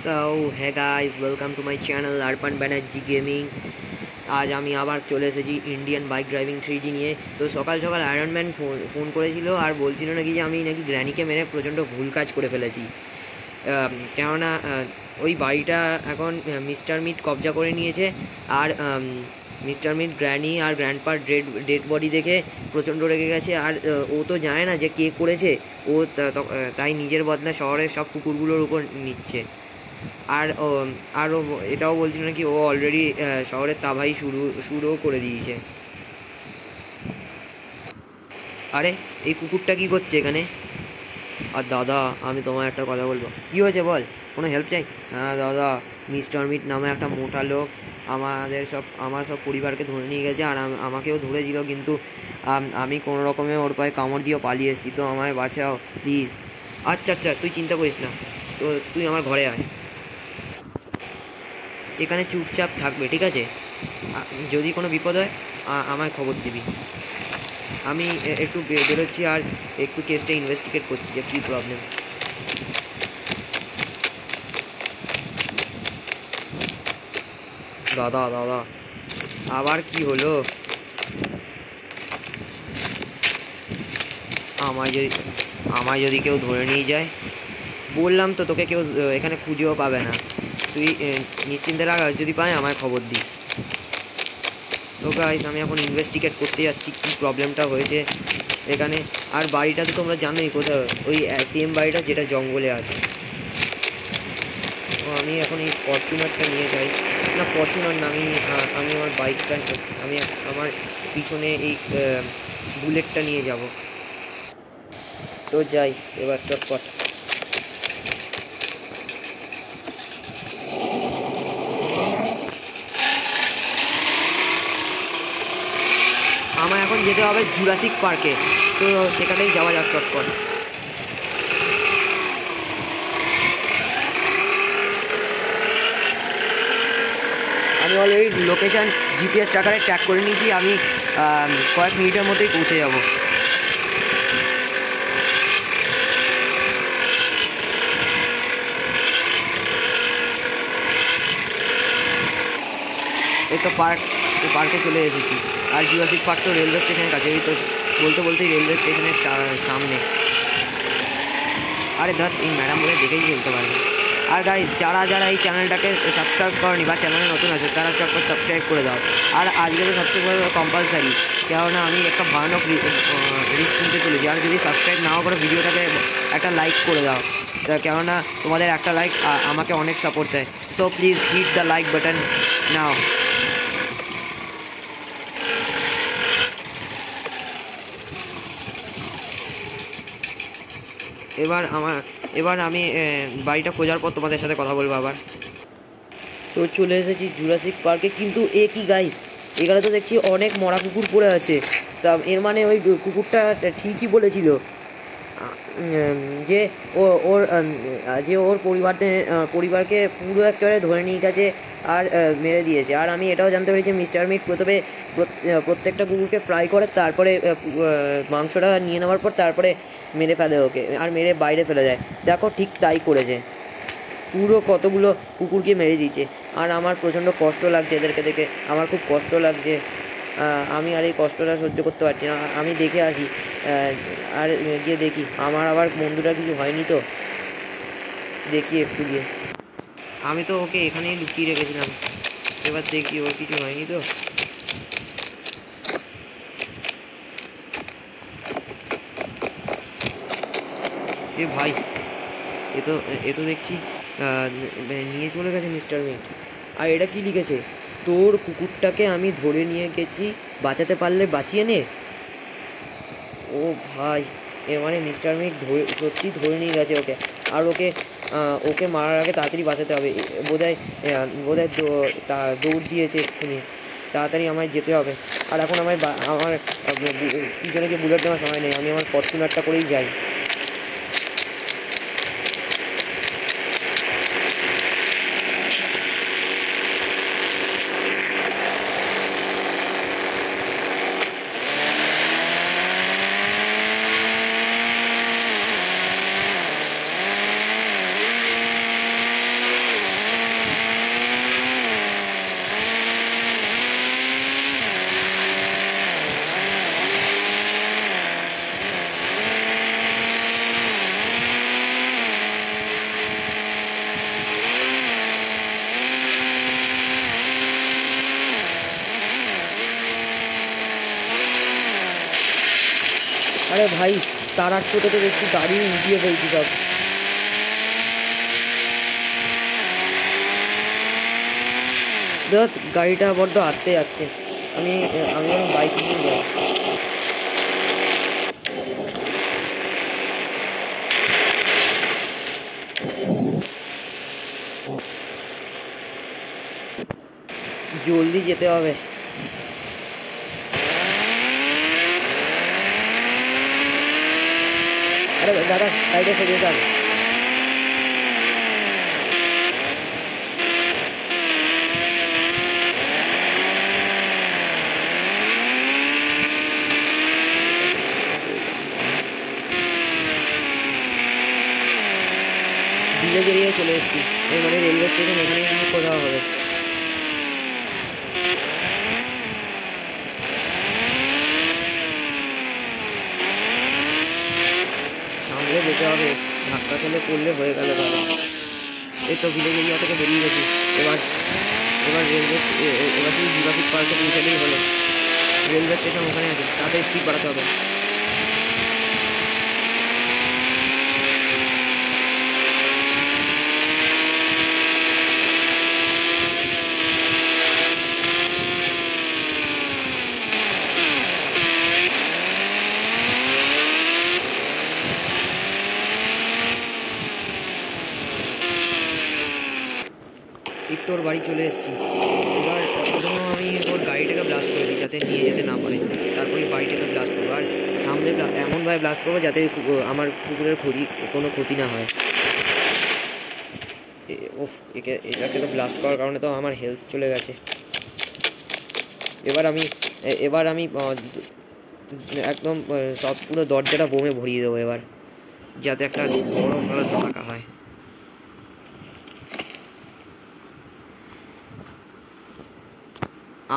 So hey guys, welcome to my channel Arpan Banerjee Gaming। আজ আমি আবার চলে এসেছি ইন্ডিয়ান বাইক ড্রাইভিং 3D নিয়ে। তো সকাল সকাল আয়রন ম্যান ফোন করেছিল আর বলছিল নাকি যে আমি নাকি গ্র্যানিকে মেরে প্রচণ্ড ভুল কাজ করে ফেলেছি। কেননা ওই বাড়িটা এখন মিস্টার মিট কবজা করে নিয়েছে। আর মিস্টার মিট গ্র্যানি আর গ্র্যান্ডপার ডেড বডি দেখে প্রচণ্ড রেগে গেছে। আর ও তো জানে না যে কে করেছে, ও তাই নিজের বদলা শহরের সব কুকুরগুলোর উপর নিচ্ছে। আর ও এটাও বলছিল নাকি ও অলরেডি শহরের তাবাই শুরুও করে দিয়েছে। আরে এই কুকুরটা কি করছে এখানে? আর দাদা, আমি তোমার একটা কথা বলবো। কী হয়েছে বল, কোনো হেল্প চাই? হ্যাঁ দাদা, মিস্টার মিট নামে একটা মোটা লোক আমার সব পরিবারকে ধরে নিয়ে গেছে। আর আমাকেও ধরেছিল, কিন্তু আমি কোনো রকমে ওর পায়ে কামড় দিয়েও পালিয়ে এসেছি। তো আমায় বাঁচাও প্লিজ। আচ্ছা আচ্ছা, তুই চিন্তা করিস না, তো তুই আমার ঘরে আয়, এখানে চুপচাপ থাকবে, ঠিক আছে? যদি কোনো বিপদ হয় আমায় খবর দিবি। আমি একটু বেরোচ্ছি আর একটু কেসটা ইনভেস্টিগেট করছি যে কী প্রবলেম। দাদা দাদা, আবার কি হলো? আমায় যদি কেউ ধরে নিয়ে যায়, বললাম তো তোকে কেউ এখানে খুঁজেও পাবে না। তুই নিশ্চিন্তে রাখ, যদি পায় আমায় খবর দিস। তো গাইস, আমি এখন ইনভেস্টিগেট করতে যাচ্ছি কী প্রবলেমটা হয়েছে এখানে। আর বাড়িটা তো তোমরা জানোই কোথাও, ওই সেম বাড়িটা যেটা জঙ্গলে আছে। তো আমি এখন এই ফরচুনারটা নিয়ে যাই। না, ফরচুনার না, আমি আমার বাইকটা, আমি আমার পিছনে এই বুলেটটা নিয়ে যাব। তো যাই এবার চটপট। আমার এখন যেতে হবে জুরাসিক পার্কে, তো সেখানেই যাওয়া যাক চটপট। আমি অলরেডি লোকেশান জিপিএস ট্র্যাকারে ট্র্যাক করে নিয়েছি। আমি কয়েক মিনিটের মধ্যেই পৌঁছে যাব। এই তো পার্কে চলে এসেছি। আর জুরাসিক পার্ক তো রেলওয়ে স্টেশনের কাছে, এই তো বলতে বলতেই রেলওয়ে স্টেশনের সামনে। আরে ধর, এই ম্যাডাম বলে দেখেই চলতে পারে। আর গাইজ, যারা এই চ্যানেলটাকে সাবস্ক্রাইব করেনি বা চ্যানেলে নতুন আছে, তারা চটপট সাবস্ক্রাইব করে দাও। আর আজকে তো সাবস্ক্রাইব করে কম্পালসারি, কেননা আমি একটা ভয়ানক রিস্ক নিতে চলেছি। আর যদি সাবস্ক্রাইব নাও করে ভিডিওটাকে একটা লাইক করে দাও, কেননা তোমাদের একটা লাইক আমাকে অনেক সাপোর্ট দেয়। So please hit the like button now. এবার আমি বাড়িটা খোঁজার পর তোমাদের সাথে কথা বলবো আবার। তো চলে এসেছি জুরাসিক পার্কে, কিন্তু কি গাইস, এখানে তো দেখছি অনেক মরা কুকুর পড়ে আছে। তা এর মানে ওই কুকুরটা ঠিকই বলেছিল যে ওর পরিবারকে পুরো একেবারে ধরে নিয়ে গেছে আর মেরে দিয়েছে। আর আমি এটাও জানতে পেরেছি মিস্টার মিট প্রথমে প্রত্যেকটা কুকুরকে ফ্রাই করে, তারপরে মাংসটা নিয়ে নেওয়ার পর তারপরে মেরে ফেলে ওকে, আর মেরে বাইরে ফেলে দেয়। দেখো, ঠিক তাই করেছে, পুরো কতগুলো কুকুরকে মেরে দিয়েছে। আর আমার প্রচণ্ড কষ্ট লাগছে এদেরকে দেখে, আমার খুব কষ্ট লাগছে। আমি আর এই কষ্টটা সহ্য করতে পারছি না। আমি দেখে আসি, আর গিয়ে দেখি আমার আবার বন্ধুরা কিছু হয়নি তো, দেখি একটু গিয়ে। আমি তো ওকে এখানেই লুকিয়ে রেখেছিলাম, এবার দেখি ওর কিছু হয়নি তো। এ ভাই, এ তো দেখছি নিয়ে চলে গেছে মিস্টার মিট। আর এটা কি লিখেছে? তোর কুকুরটাকে আমি ধরে নিয়ে গেছি, বাঁচাতে পারলে বাঁচিয়ে নে। ও ভাই, এর মানে মিস্টার মিট সত্যি ধরে নিয়ে গেছে ওকে। আর ওকে মারার আগে তাড়াতাড়ি বাঁচাতে হবে। বোধহয় দৌড় দিয়েছে এক্ষুনি, তাড়াতাড়ি আমায় যেতে হবে। আর এখন আমার পিছনে গিয়ে বুলেট নেওয়ার সময় নেই, আমি আমার ফরচুনারটা করেই যাই। আরে ভাই তারার চোটে তো দেখছি গাড়ি উঠিয়ে ফেলছি সব। দেখ গাড়িটা বড্ড আসতে যাচ্ছে, আমি আমি যেন বাইক নিয়ে যাই। জলদি যেতে হবে। আরে দাদা সাইডে সরিয়ে যান। ভিলেজ এরিয়ায় চলে এসেছি, মানে রেলওয়ে স্টেশন এখানে কোথাও হবে। সামনে যেতে হবে, ধাক্কা খেলে পড়লে হয়ে গেল দাদা। এই তো ভিলেজ এরিয়া থেকে বেরিয়ে গেছি। এবার এবার রেলওয়ে এবার শুধু জুরাসিক পার্কে পৌঁছালেই হলো। রেলওয়ে স্টেশন ওখানে আছে, তাড়াতাড়ি স্পিড বাড়াতে হবে। এই তোর বাড়ি চলে এসেছি। এবার প্রথমে আমি ওর গাড়িটাকে ব্লাস্ট করে দিই যাতে নিয়ে যেতে না পারে, তারপরে বাড়িটাকে ব্লাস্ট করবো। আর সামনে এমনভাবে ব্লাস্ট করবো যাতে আমার কুকুরের কোনো ক্ষতি না হয়। এটাকে তো ব্লাস্ট করার কারণে তো আমার হেলথ চলে গেছে। এবার আমি একদম সব পুরো দরজাটা বোমে ভরিয়ে দেবো এবার, যাতে একটা বড় সড়ো ধামাকা হয়।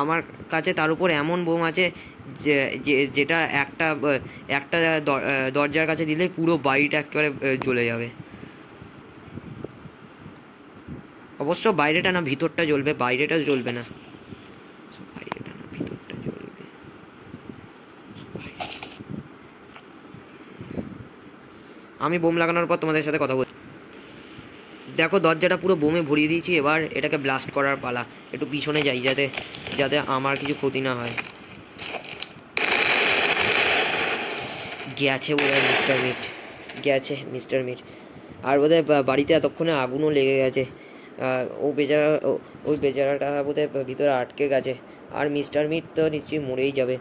আমার কাছে তার উপর এমন বোম আছে যেটা একটা দরজার কাছে দিলে পুরো বাড়িটা একেবারে জ্বলে যাবে। অবশ্য বাইরেটা না ভিতরটা জ্বলবে, বাইরেটা জ্বলবে না। বাইরেটা না ভিতরটা জ্বলবে। আমি বোম লাগানোর পর তোমাদের সাথে কথা বলছি। দেখো দরজাটা পুরো বোমে ভরিয়ে দিয়েছি, এবার এটাকে ব্লাস্ট করার পালা। একটু পিছনে যাই যাতে আমার কিছু ক্ষতি না হয়। গেছে বোধহয় মিস্টার মিট, গেছে মিস্টার মিট। আর বোধহয় বাড়িতে এতক্ষণে আগুনও লেগে গেছে। ওই বেচারাটা বোধহয় ভিতরে আটকে গেছে। আর মিস্টার মিট তো নিশ্চয়ই মরেই যাবে।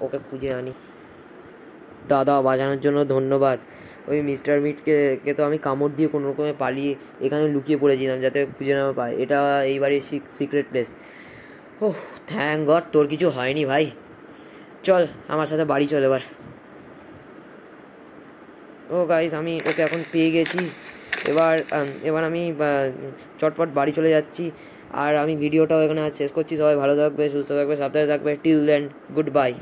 ওকে খুঁজে আনি। দাদা বাঁচানোর জন্য ধন্যবাদ। ওই মিস্টার মিটকে তো আমি কামড় দিয়ে কোনো রকমে পালিয়ে এখানে লুকিয়ে পড়েছিলাম যাতে খুঁজে না পায়। এটা এই বাড়ির সিক্রেট প্লেস। ওহ থ্যাঙ্ক গড তোর কিছু হয়নি ভাই। চল আমার সাথে বাড়ি চল এবার। ও গাইস আমি ওকে এখন পেয়ে গেছি। এবার আমি চটপট বাড়ি চলে যাচ্ছি। আর আমি ভিডিওটাও এখানে শেষ করছি। সবাই ভালো থাকবে, সুস্থ থাকবে, সাবধানে থাকবে। Till then good bye.